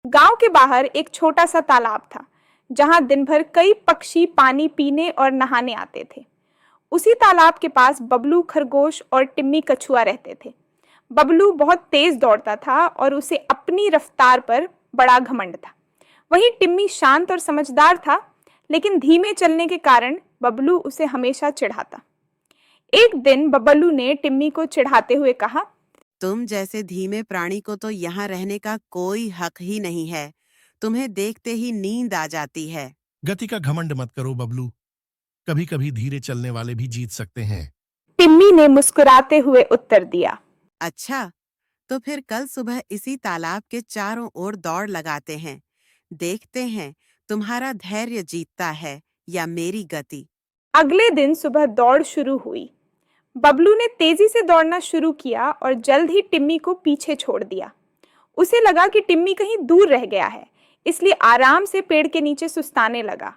गांव के बाहर एक छोटा सा तालाब था जहां दिन भर कई पक्षी पानी पीने और नहाने आते थे। उसी तालाब के पास बबलू खरगोश और टिम्मी कछुआ रहते थे। बबलू बहुत तेज दौड़ता था और उसे अपनी रफ्तार पर बड़ा घमंड था। वहीं टिम्मी शांत और समझदार था, लेकिन धीमे चलने के कारण बबलू उसे हमेशा चिढ़ाता। एक दिन बबलू ने टिम्मी को चिढ़ाते हुए कहा, तुम जैसे धीमे प्राणी को तो यहाँ रहने का कोई हक ही नहीं है। तुम्हें देखते ही नींद आ जाती है। गति का घमंड मत करो बबलू, कभी कभी धीरे चलने वाले भी जीत सकते हैं। टिम्मी ने मुस्कुराते हुए उत्तर दिया। अच्छा, तो फिर कल सुबह इसी तालाब के चारों ओर दौड़ लगाते हैं। देखते हैं तुम्हारा धैर्य जीतता है या मेरी गति। अगले दिन सुबह दौड़ शुरू हुई। बबलू ने तेजी से दौड़ना शुरू किया और जल्द ही टिम्मी को पीछे छोड़ दिया। उसे लगा कि टिम्मी कहीं दूर रह गया है, इसलिए आराम से पेड़ के नीचे सुस्ताने लगा।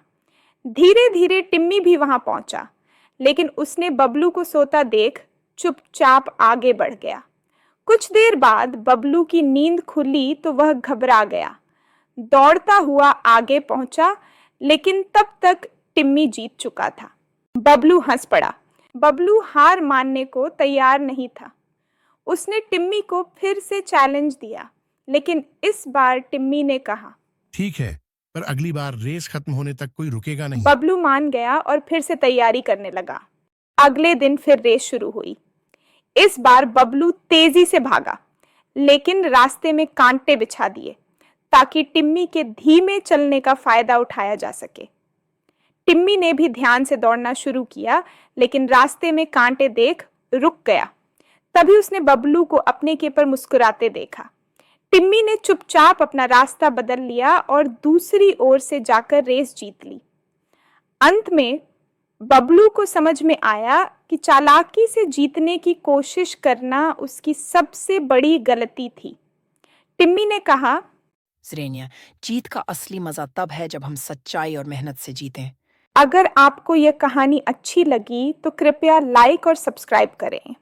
धीरे धीरे टिम्मी भी वहां पहुंचा, लेकिन उसने बबलू को सोता देख चुपचाप आगे बढ़ गया। कुछ देर बाद बबलू की नींद खुली तो वह घबरा गया। दौड़ता हुआ आगे पहुंचा, लेकिन तब तक टिम्मी जीत चुका था। बबलू हंस पड़ा। बबलू हार मानने को तैयार नहीं था। उसने टिम्मी को फिर से चैलेंज दिया, लेकिन इस बार टिम्मी ने कहा, ठीक है, पर अगली बार रेस खत्म होने तक कोई रुकेगा नहीं। बबलू मान गया और फिर से तैयारी करने लगा। अगले दिन फिर रेस शुरू हुई। इस बार बबलू तेजी से भागा, लेकिन रास्ते में कांटे बिछा दिए ताकि टिम्मी के धीमे चलने का फायदा उठाया जा सके। टिम्मी ने भी ध्यान से दौड़ना शुरू किया, लेकिन रास्ते में कांटे देख रुक गया। तभी उसने बबलू को अपने के पर मुस्कुराते देखा। टिम्मी ने चुपचाप अपना रास्ता बदल लिया और दूसरी ओर से जाकर रेस जीत ली। अंत में बबलू को समझ में आया कि चालाकी से जीतने की कोशिश करना उसकी सबसे बड़ी गलती थी। टिम्मी ने कहा, श्रेनिया, जीत का असली मजा तब है जब हम सच्चाई और मेहनत से जीतें। अगर आपको यह कहानी अच्छी लगी तो कृपया लाइक और सब्सक्राइब करें।